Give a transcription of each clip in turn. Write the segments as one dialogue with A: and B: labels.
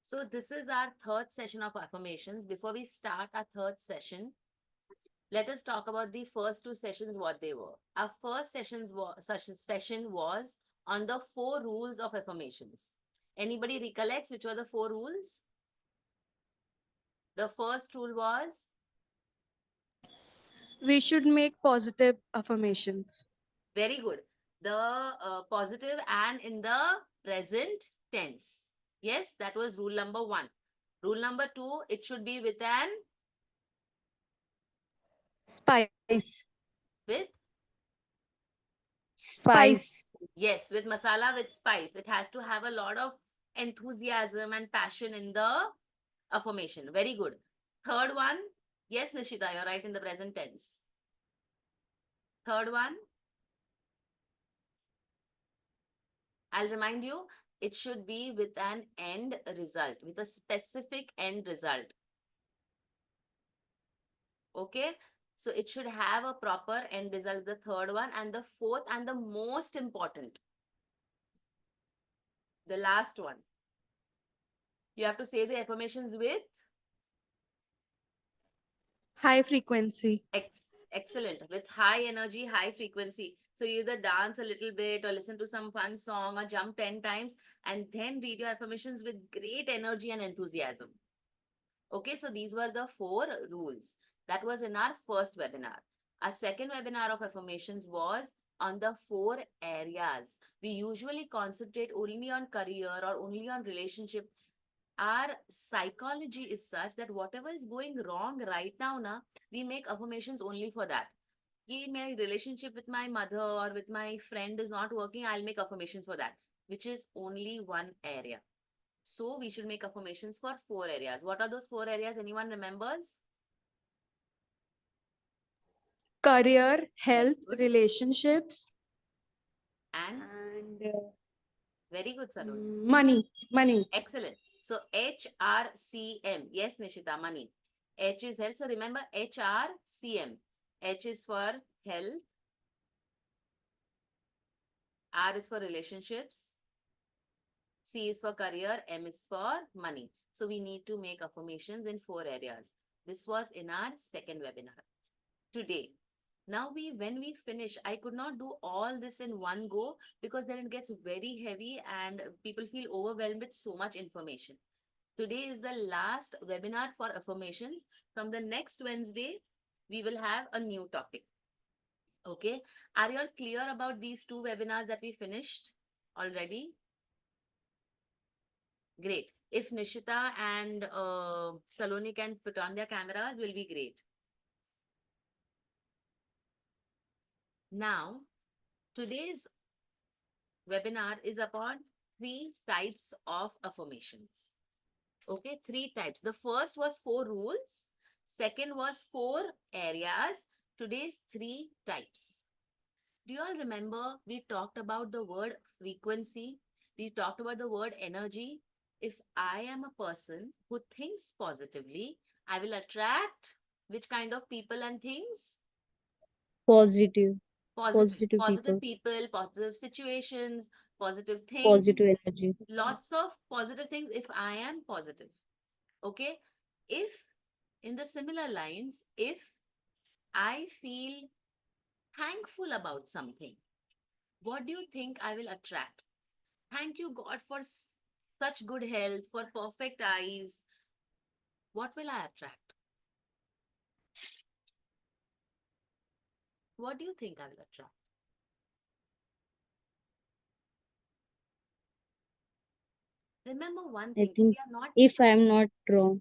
A: So this is our third session of affirmations. Before we start our third session, let us talk about the first two sessions, what they were. Our first session was on the 4 rules of affirmations. Anybody recollects which were the 4 rules? The first rule was
B: We should make positive affirmations.
A: very good. The positive and in the present tense. Yes, that was rule number 1. Rule number 2, it should be with
B: Spice.
A: with
B: Spice.
A: yes, with masala, with spice. It has to have a lot of enthusiasm and passion in the affirmation. Very good. Third one, yes, Nishita, you're right in the present tense. Third one, I'll remind you, it should be with an end result, with a specific end result. Okay, so it should have a proper end result, the third one. And the fourth and the most important, the last one, you have to say the affirmations with
B: High frequency.
A: excellent, with high energy, high frequency. So you either dance a little bit or listen to some fun song or jump 10 times and then read your affirmations with great energy and enthusiasm. Okay, so these were the 4 rules. That was in our first webinar. Our second webinar of affirmations was on the 4 areas. We usually concentrate only on career or only on relationship. Our psychology is such that whatever is going wrong right now, we make affirmations only for that. Ki my relationship with my mother or with my friend is not working, I'll make affirmations for that, which is only one area. So we should make affirmations for 4 areas. What are those 4 areas? Anyone remembers?
B: Career,
A: Very
B: health,
A: good.
B: relationships,
A: And
B: and
A: very good, Saloni.
B: money. Money.
A: Excellent. So HRCM. Yes, Nishita, money. H is health. So remember HRCM. H is for health. R is for relationships. C is for career. M is for money. So we need to make affirmations in 4 areas. This was in our second webinar. Today, now when we finish, I could not do all this in one go because then it gets very heavy and people feel overwhelmed with so much information. Today is the last webinar for affirmations. From the next Wednesday, we will have a new topic. Okay, are you all clear about these 2 webinars that we finished already? Great. If Nishita and Saloni can put on their cameras, will be great. Now, today's webinar is upon 3 types of affirmations. Okay, 3 types. The first was 4 rules. Second was 4 areas. Today's 3 types. Do you all remember we talked about the word frequency? We talked about the word energy. If I am a person who thinks positively, I will attract which kind of people and things?
B: Positive.
A: Positive.
B: Positive
A: Positive
B: people.
A: people, positive situations, positive things,
B: Positive energy.
A: lots of positive things if I am positive. Okay. If in the similar lines, if I feel thankful about something, what do you think I will attract? Thank you, God, for such good health, for perfect eyes. What will I attract? What do you think I will attract? Remember one
B: I
A: thing, if
B: think,
A: we are not,
B: if I am not wrong,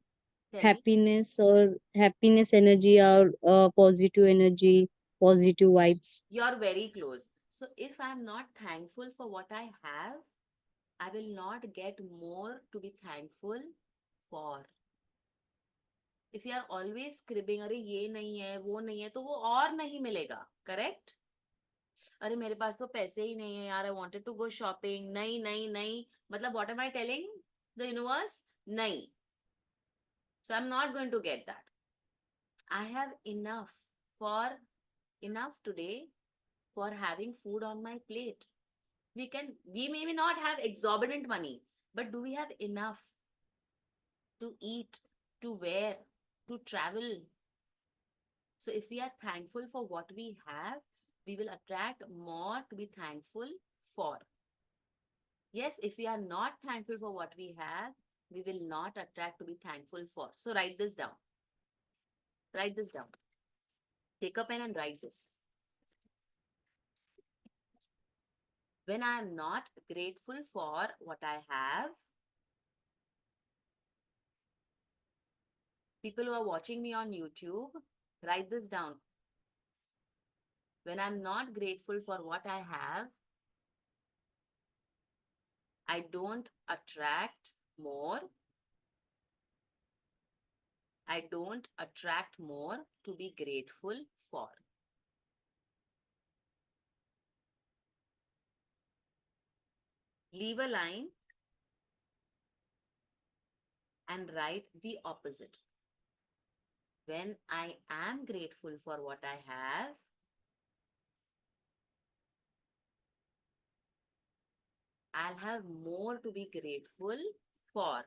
A: tell me,
B: happiness or happiness energy or positive energy, positive vibes.
A: you're very close. So if I'm not thankful for what I have, I will not get more to be thankful for. If you are always cribbing, अरे ये नहीं है, वो नहीं है, तो वो और नहीं मिलेगा, correct? अरे मेरे पास तो पैसे ही नहीं है यार, I wanted to go shopping, नहीं नहीं नहीं, मतलब what am I telling the universe? नहीं. So I'm not going to get that. I have for enough today for having food on my plate. We may not have exorbitant money, but do we have enough? to eat, to wear, to travel. So if we are thankful for what we have, we will attract more to be thankful for. Yes, if we are not thankful for what we have, we will not attract to be thankful for. So write this down. Write this down. Take a pen and write this. When I am not grateful for what I have, people who are watching me on YouTube, write this down. When I'm not grateful for what I have, I don't attract more. I don't attract more to be grateful for. Leave a line and write the opposite. When I am grateful for what I have, I'll have more to be grateful for.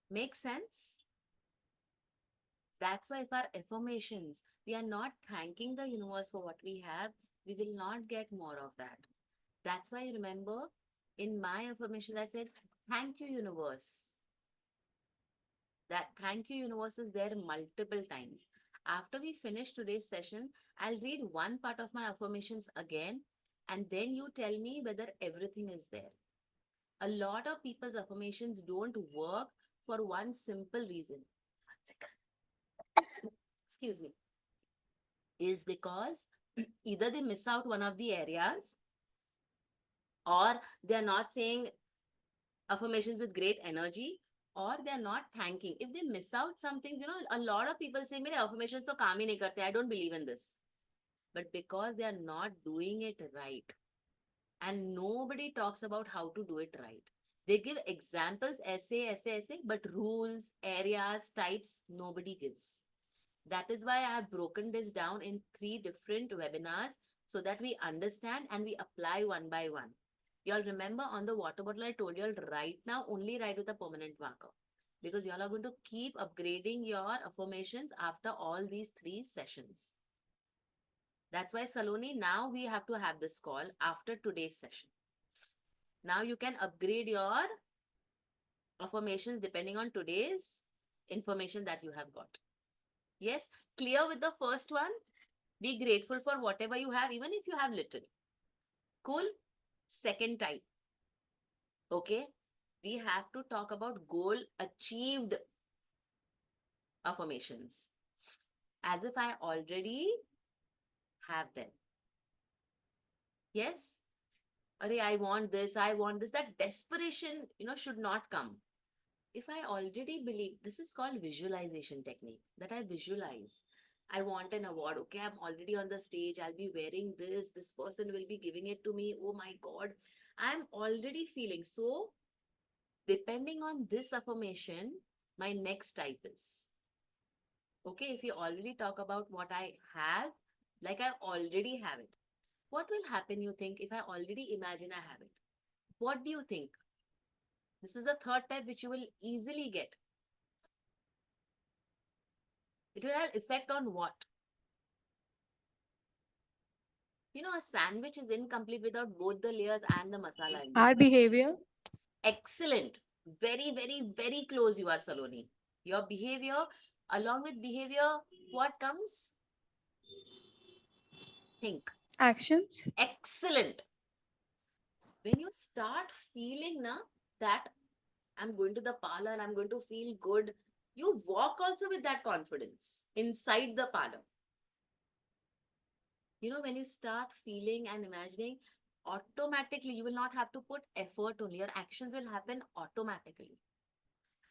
A: Make sense? That's why if our affirmations, we are not thanking the universe for what we have, we will not get more of that. That's why remember in my affirmation I said, thank you, universe. That thank you, universe is there multiple times. After we finish today's session, I'll read one part of my affirmations again, and then you tell me whether everything is there. A lot of people's affirmations don't work for one simple reason. Excuse me. Is because either they miss out one of the areas or they're not saying affirmations with great energy or they're not thanking. If they miss out some things, a lot of people say, mere affirmations to kaam hi nahi karte. I don't believe in this. But because they are not doing it right and nobody talks about how to do it right. They give examples, essay, but rules, areas, types, nobody gives. That is why I have broken this down in 3 different webinars so that we understand and we apply one by one. Y'all remember on the water bottle, I told y'all right now only write with a permanent marker because y'all are going to keep upgrading your affirmations after all these 3 sessions. That's why, Saloni, now we have to have this call after today's session. Now you can upgrade your affirmations depending on today's information that you have got. Yes, clear with the first one? Be grateful for whatever you have, even if you have little. Cool? Second type. Okay, we have to talk about goal achieved affirmations. As if I already have them. Yes? Arey, I want this, I want this. That desperation, should not come. If I already believe, this is called visualization technique, that I visualize. I want an award. Okay, I'm already on the stage. I'll be wearing this. This person will be giving it to me. Oh my God. I'm already feeling. So, depending on this affirmation, my next type is. Okay, if you already talk about what I have, like I already have it. What will happen, you think, if I already imagine I have it? What do you think? This is the third type which you will easily get. It will have effect on what? A sandwich is incomplete without both the layers and the masala in
B: Our
A: between.
B: behavior.
A: Excellent. Very, very, very close you are, Saloni. Your behavior, along with behavior, what comes? Think.
B: Actions.
A: Excellent. When you start feeling that I'm going to the parlor and I'm going to feel good, you walk also with that confidence inside the parlor. When you start feeling and imagining, automatically you will not have to put effort only. Your actions will happen automatically.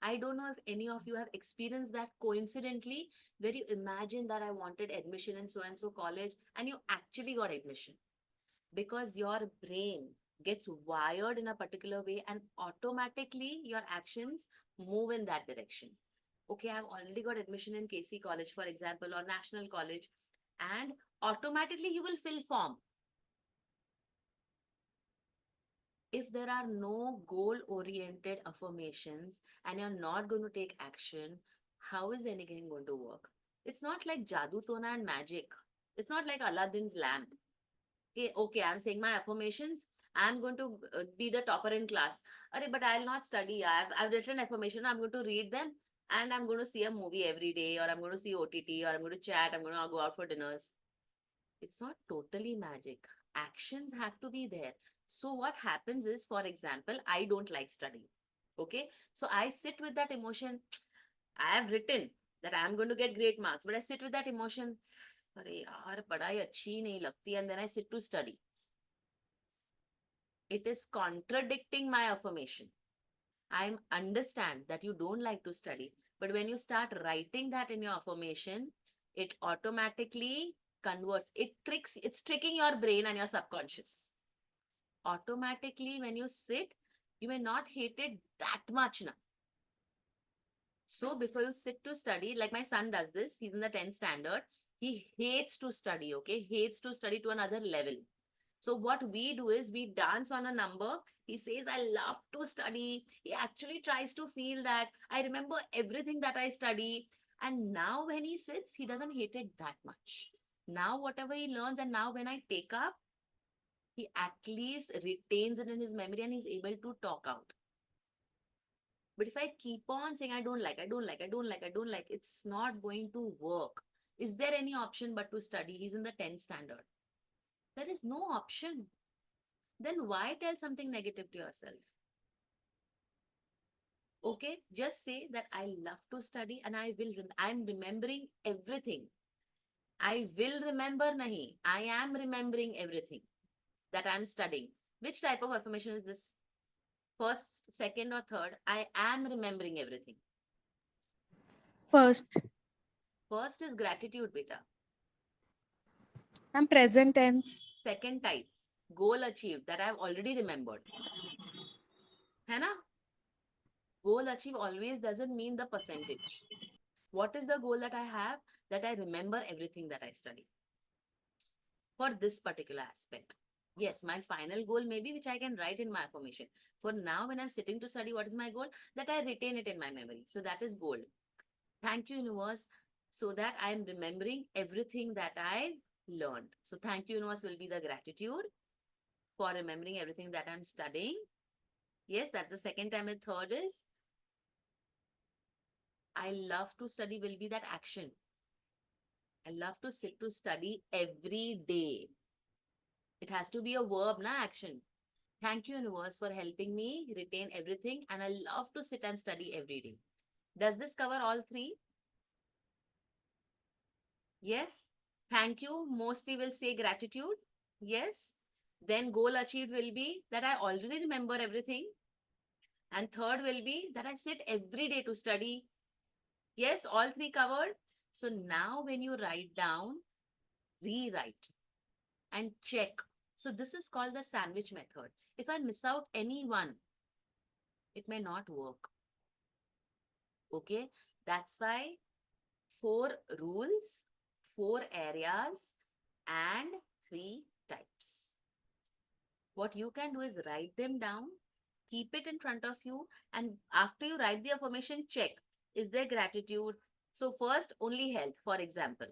A: I don't know if any of you have experienced that coincidentally, where you imagine that I wanted admission in so and so college and you actually got admission because your brain gets wired in a particular way and automatically your actions move in that direction. Okay, I've already got admission in KC College, for example, or National College, and automatically you will fill form. If there are no goal oriented affirmations and you're not going to take action, how is anything going to work? It's not like Jadoo Tona and magic. It's not like Aladdin's lamp. Okay, I'm saying my affirmations. I'm going to be the topper in class. But I'll not study. I've written affirmation. I'm going to read them and I'm going to see a movie every day, or I'm going to see OTT, or I'm going to chat. I'm going to go out for dinners. It's not totally magic. Actions have to be there. So what happens is, for example, I don't like studying. Okay. So I sit with that emotion. I have written that I'm going to get great marks, but I sit with that emotion. अरे यार पढ़ाई अच्छी नहीं लगती, and then I sit to study. It is contradicting my affirmation. I understand that you don't like to study, but when you start writing that in your affirmation, it automatically converts. It's tricking your brain and your subconscious. Automatically, when you sit, you may not hate it that much now. So before you sit to study, like my son does this, he's in the 10th standard. He hates to study, okay? Hates to study to another level. So what we do is we dance on a number. He says, I love to study. He actually tries to feel that I remember everything that I study. And now when he sits, he doesn't hate it that much. Now whatever he learns, and now when I take up, he at least retains it in his memory and he's able to talk out. But if I keep on saying, I don't like, I don't like, I don't like, I don't like, it's not going to work. Is there any option but to study? He's in the 10th standard. There is no option. Then why tell something negative to yourself? Okay, just say that I love to study and I'm remembering everything. I will remember nahi. I am remembering everything that I'm studying. Which type of affirmation is this? First, second, or third? I am remembering everything.
C: First,
A: First is gratitude, beta.
C: I'm present tense.
A: Second type, goal achieved, that I've already remembered. है ना? Goal achieved always doesn't mean the percentage. What is the goal that I have? That I remember everything that I study for this particular aspect. Yes, my final goal may be which I can write in my affirmation. For now, when I'm sitting to study, what is my goal? That I retain it in my memory. So that is goal. Thank you, universe, so that I am remembering everything that I learned. So thank you, universe, will be the gratitude for remembering everything that I'm studying. Yes, that's the second time. And third is, I love to study will be that action. I love to sit to study every day. It has to be a verb, na action. Thank you, universe, for helping me retain everything. And I love to sit and study every day. Does this cover all three? Yes. Thank you. Mostly will say gratitude. Yes. Then goal achieved will be that I already remember everything. And third will be that I sit every day to study. Yes, all three covered. So now when you write down, rewrite and check. So this is called the sandwich method. If I miss out any one, it may not work. Okay, that's why 4 rules, 4 areas, and 3 types. What you can do is write them down, keep it in front of you, and after you write the affirmation, check, is there gratitude? So first, only health, for example.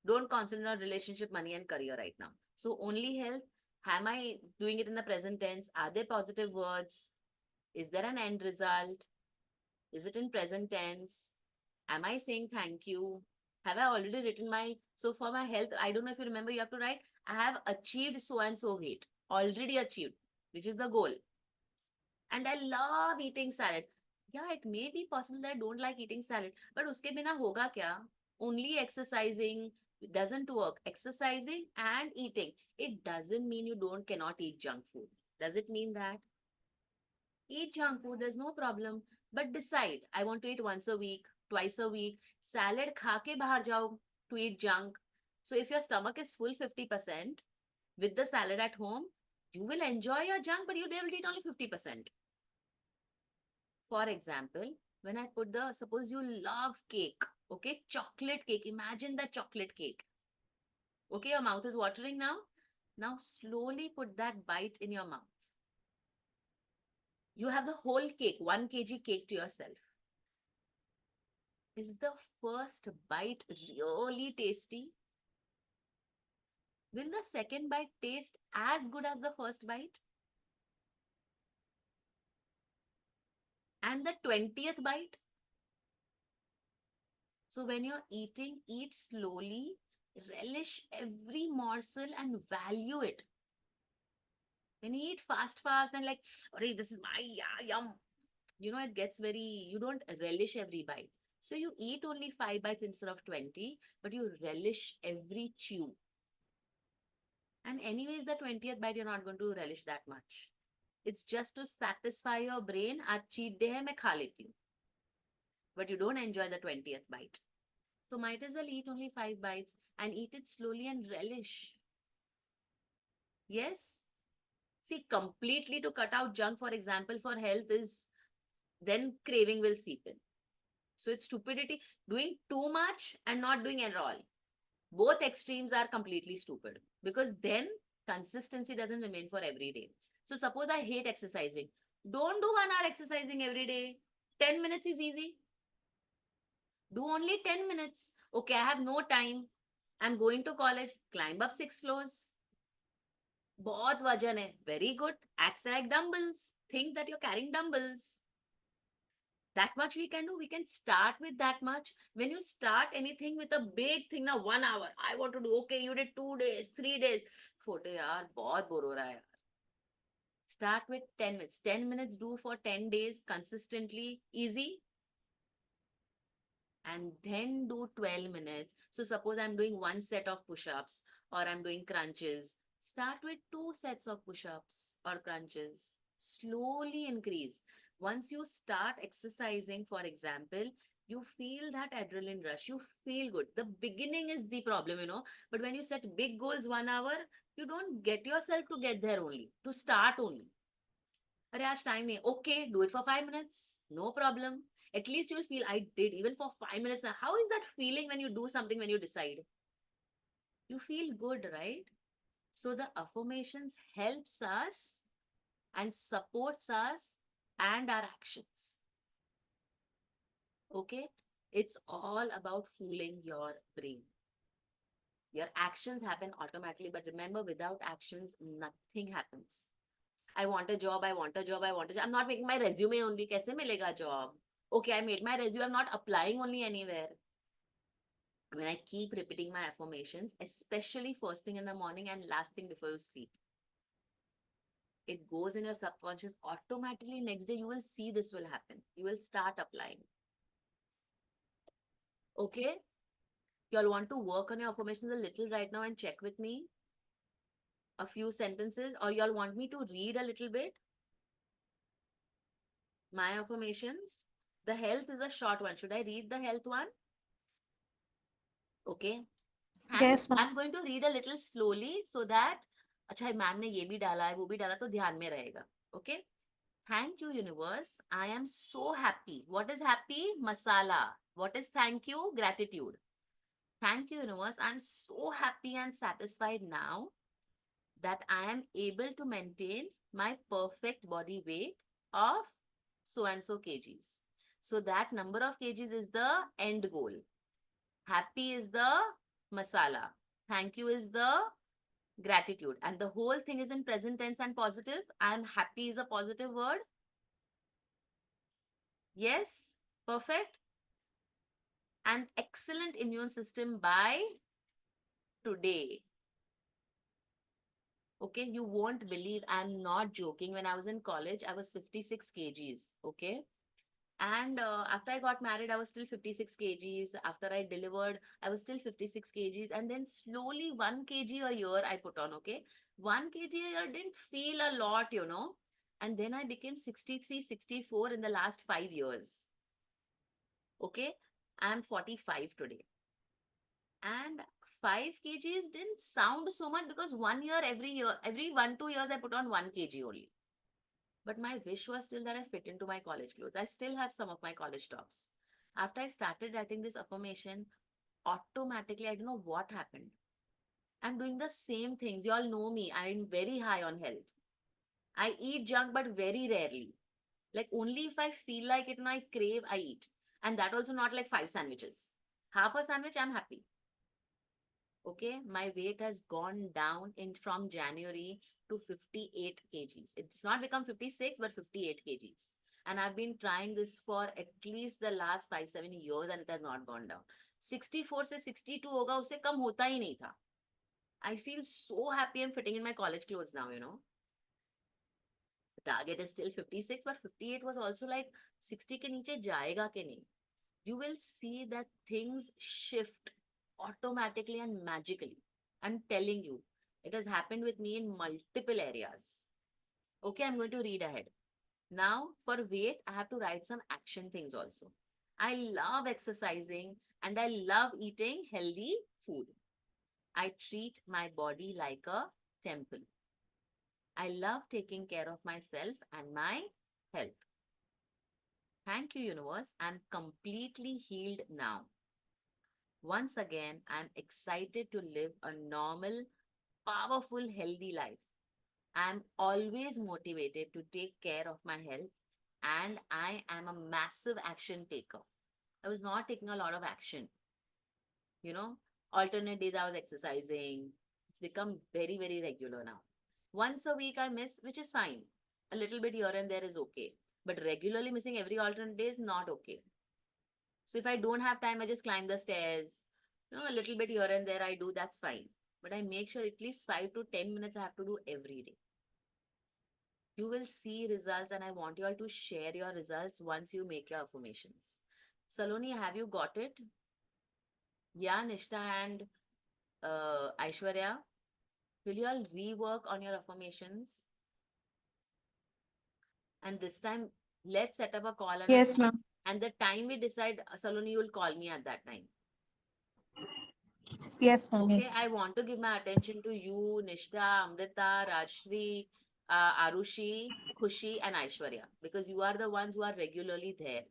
A: Don't concentrate on relationship, money, and career right now. So only health. Am I doing it in the present tense? Are there positive words? Is there an end result? Is it in present tense? Am I saying thank you? Have I already written my, so for my health, I don't know if you remember, you have to write, I have achieved so and so weight, already achieved, which is the goal. And I love eating salad. Yeah, it may be possible that I don't like eating salad, but uske bina hoga kya? Only exercising doesn't work. Exercising and eating, it doesn't mean you cannot eat junk food. Does it mean that? Eat junk food, there's no problem. But decide, I want to eat once a week, twice a week. Salad kha ke bahar jao to eat junk. So if your stomach is full 50% with the salad at home, you will enjoy your junk, but you'll be able to eat only 50%. For example, when I put the, suppose you love cake, okay, chocolate cake, imagine the chocolate cake. Okay, your mouth is watering now. Now slowly put that bite in your mouth. You have the whole cake, 1 kg cake to yourself. Is the first bite really tasty? Will the second bite taste as good as the first bite? And the 20th bite? So when you're eating, eat slowly, relish every morsel and value it. When you eat fast, and like, "Arey, this is my yum," it gets very, you don't relish every bite. So you eat only 5 bites instead of 20, but you relish every chew. And anyways, the 20th bite, you're not going to relish that much. It's just to satisfy your brain. आज cheat day है, मैं खा लेती हूँ. But you don't enjoy the 20th bite. So might as well eat only 5 bites and eat it slowly and relish. Yes? See, completely to cut out junk, for example, for health is, then craving will seep in. So it's stupidity. Doing too much and not doing at all. Both extremes are completely stupid, because then consistency doesn't remain for every day. So suppose I hate exercising. Don't do 1 hour exercising every day. 10 minutes is easy. Do only 10 minutes. Okay, I have no time. I'm going to college. Climb up 6 floors. बहुत वजन है. Very good. Acts like dumbbells. Think that you're carrying dumbbells. That much we can do. We can start with that much. When you start anything with a big thing, now 1 hour, I want to do. Okay, you did 2 days, 3 days. Photo yaar, bahut bore ho raha hai. Start with 10 minutes. 10 minutes do for 10 days consistently. Easy. And then do 12 minutes. So suppose I'm doing 1 set of push-ups or I'm doing crunches. Start with 2 sets of push-ups or crunches. Slowly increase. Once you start exercising, for example, you feel that adrenaline rush. You feel good. The beginning is the problem, But when you set big goals 1 hour, you don't get yourself to get there only, to start only. अरे आज time नहीं. Okay, do it for 5 minutes. No problem. At least you'll feel I did even for 5 minutes. Now, how is that feeling when you do something, when you decide? You feel good, right? So the affirmations helps us and supports us and our actions. Okay? It's all about fooling your brain. Your actions happen automatically, but remember, without actions, nothing happens. I want a job, I want a job, I want a job. I'm not making my resume only. Kaise milega job? Okay, I made my resume. I'm not applying only anywhere. When I keep repeating my affirmations, especially first thing in the morning and last thing before you sleep, it goes in your subconscious automatically. Next day, you will see this will happen. You will start applying. Okay? Y'all want to work on your affirmations a little right now and check with me a few sentences, or y'all want me to read a little bit? My affirmations. The health is a short one. Should I read the health one? Okay.
C: Yes, ma'am.
A: I'm going to read a little slowly so that, अच्छा ma'am ने ये भी डाला है, वो भी डाला, तो ध्यान में रहेगा. Okay. Thank you, universe. I am so happy. What is happy? Masala. What is thank you? Gratitude. Thank you, universe. I'm so happy and satisfied now that I am able to maintain my perfect body weight of so and so kgs. So that number of kgs is the end goal. Happy is the masala. Thank you is the gratitude. And the whole thing is in present tense and positive. I am happy is a positive word. Yes, perfect. And excellent immune system by today. Okay, you won't believe, I'm not joking. When I was in college, I was 56 kgs. Okay. And after I got married, I was still 56 kgs. After I delivered, I was still 56 kgs. And then slowly 1 kg a year I put on, okay? 1 kg a year didn't feel a lot, And then I became 63, 64 in the last 5 years. Okay? I'm 45 today. And 5 kgs didn't sound so much because 1 year, every 1-2 years, I put on 1 kg only. But my wish was still that I fit into my college clothes. I still have some of my college tops. After I started writing this affirmation, automatically, I don't know what happened. I'm doing the same things. You all know me. I'm very high on health. I eat junk, but very rarely. Like only if I feel like it and I crave, I eat. And that also not like 5 sandwiches. Half a sandwich, I'm happy. Okay, my weight has gone down in from January to 58 kgs. It's not become 56, but 58 kgs. And I've been trying this for at least the last 5, 7 years and it has not gone down. 64 से 62 होगा उससे कम होता ही नहीं था. I feel so happy I'm fitting in my college clothes now, you know. The target is still 56, but 58 was also like 60 के नीचे जाएगा कि नहीं. You will see that things shift automatically and magically. I'm telling you, it has happened with me in multiple areas. Okay, I'm going to read ahead. Now, for weight, I have to write some action things also. I love exercising and I love eating healthy food. I treat my body like a temple. I love taking care of myself and my health. Thank you, universe. I'm completely healed now. Once again, I'm excited to live a normal, powerful, healthy life. I'm always motivated to take care of my health and I am a massive action taker. I was not taking a lot of action. You know, alternate days I was exercising. It's become very, very regular now. Once a week I miss, which is fine. A little bit here and there is okay. But regularly missing every alternate day is not okay. So if I don't have time, I just climb the stairs. You know, a little bit here and there I do, that's fine. But I make sure at least 5 to 10 minutes I have to do every day. You will see results, and I want you all to share your results once you make your affirmations. Saloni, have you got it? Yeah, Nishta and Aishwarya, will you all rework on your affirmations? And this time, let's set up a call and
C: Yes, ma'am.
A: and the time we decide, Saloni, you will call me at that time.
C: Yes, ma'am.
A: Okay,
C: Yes.
A: I want to give my attention to you, Nishta, Amrita, Rajshri, Arushi, Khushi, and Aishwarya because you are the ones who are regularly there.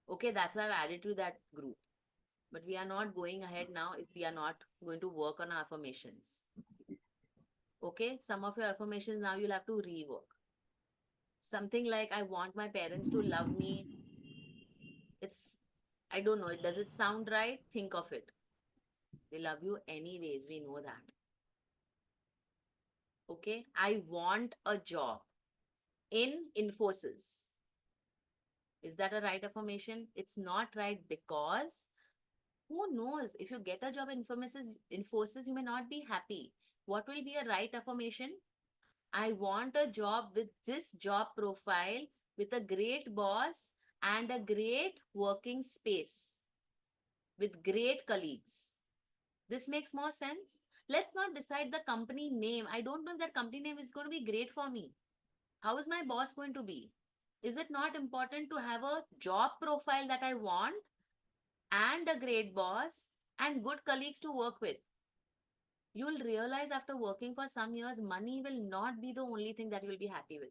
A: Okay, that's why I've added to that group. But we are not going ahead now if we are not going to work on our affirmations. Okay, some of your affirmations now you'll have to rework. Something like, I want my parents to love me. It's, I don't know, does it sound right? Think of it. They love you anyways, we know that. Okay, I want a job in Infosys. Is that a right affirmation? It's not right because who knows, if you get a job in Infosys, you may not be happy. What will be a right affirmation? I want a job with this job profile, with a great boss and a great working space, with great colleagues. This makes more sense. Let's not decide the company name. I don't know if that company name is going to be great for me. How is my boss going to be? Is it not important to have a job profile that I want and a great boss and good colleagues to work with? You'll realize after working for some years, money will not be the only thing that you'll be happy with.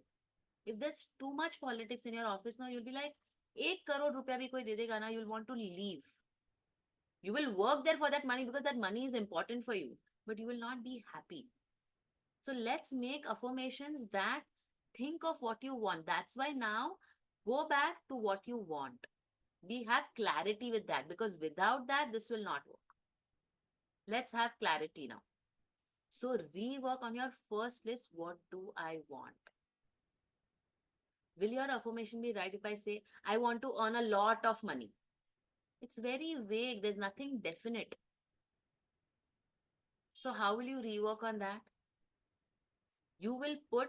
A: If there's too much politics in your office now, you'll be like, 1 crore rupiya bhi koi de dega na, you'll want to leave. You will work there for that money because that money is important for you, but you will not be happy. So let's make affirmations that think of what you want. That's why now go back to what you want. We have clarity with that because without that, this will not work. Let's have clarity now. So rework on your first list. What do I want? Will your affirmation be right if I say, I want to earn a lot of money? It's very vague. There's nothing definite. So how will you rework on that? You will put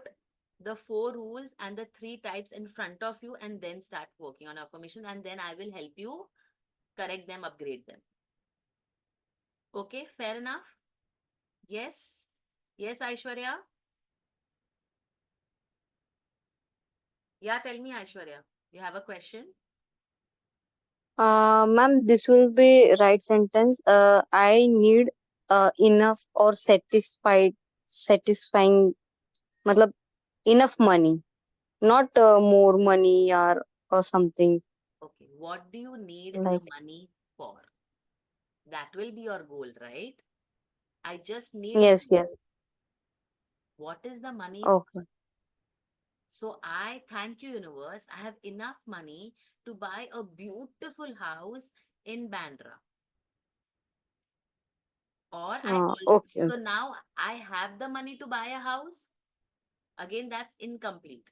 A: the 4 rules and the 3 types in front of you and then start working on affirmation, and then I will help you correct them, upgrade them. Okay, fair enough? Yes? Yes, Aishwarya? Yeah, tell me, Aishwarya. You have a question?
B: Ma'am, this will be right sentence. I need enough or satisfying, matlab, enough money, not more money or something
A: Okay, what do you need the
B: like.
A: money for? That will be your goal, right? I just need
B: Yes,
A: money.
B: yes.
A: What is the money for?
B: Okay.
A: So I thank you, universe. I have enough money to buy a beautiful house in Bandra. Or
B: Okay.
A: so now I have the money to buy a house. Again, that's incomplete.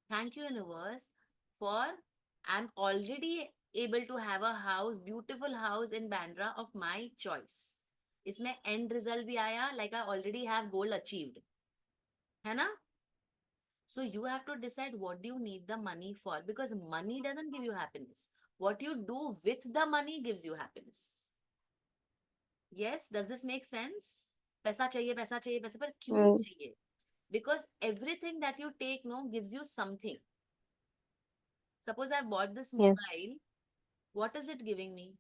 A: Thank you, universe, for I'm already able to have a house, beautiful house in Bandra of my choice. इसमें end result भी आया, like I already have goal achieved. है ना? So you have to decide what do you need the money for, because money doesn't give you happiness. What you do with the money gives you happiness. Yes, does this make sense? पैसा चाहिए, पैसा चाहिए, पैसा, पर क्यों
B: Mm,
A: चाहिए? Because everything that you take, no, gives you something. Suppose I bought this
B: yes.
A: mobile, what is it giving me?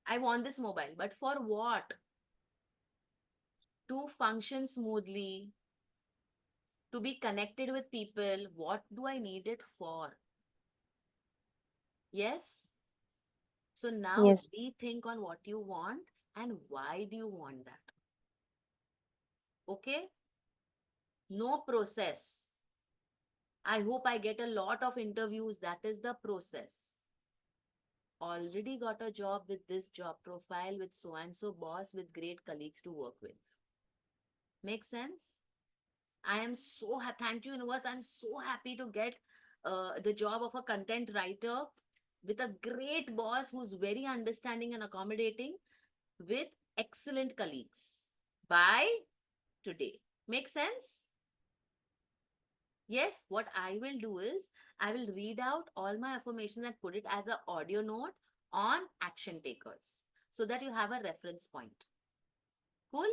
A: I want this mobile, but for what? To function smoothly, to be connected with people. What do I need it for? Yes? So now
B: Yes.
A: rethink on what you want and why do you want that. Okay? No process. I hope I get a lot of interviews. That is the process. Already got a job with this job profile, with so and so boss, with great colleagues to work with. Make sense? I am so thank you, universe. I'm so happy to get the job of a content writer with a great boss who's very understanding and accommodating, with excellent colleagues by today. Make sense? Yes, what I will do is I will read out all my affirmations and put it as an audio note on action takers so that you have a reference point. Cool?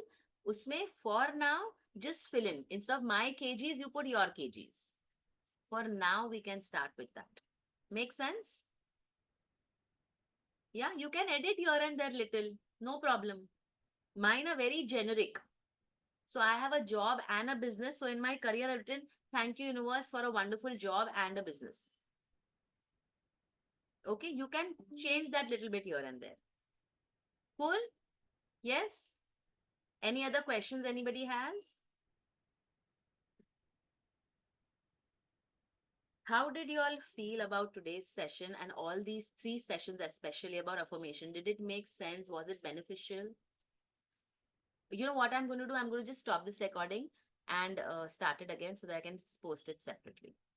A: Usme for now, just fill in. Instead of my kgs, you put your kgs. For now, we can start with that. Make sense? Yeah, you can edit here and there little. No problem. Mine are very generic. So I have a job and a business. So in my career, I've written, thank you, universe, for a wonderful job and a business. Okay, you can change that little bit here and there. Cool? Yes? Any other questions anybody has? How did you all feel about today's session and all these 3 sessions, especially about affirmation? Did it make sense? Was it beneficial? You know what I'm going to do? I'm going to just stop this recording and start it again so that I can post it separately.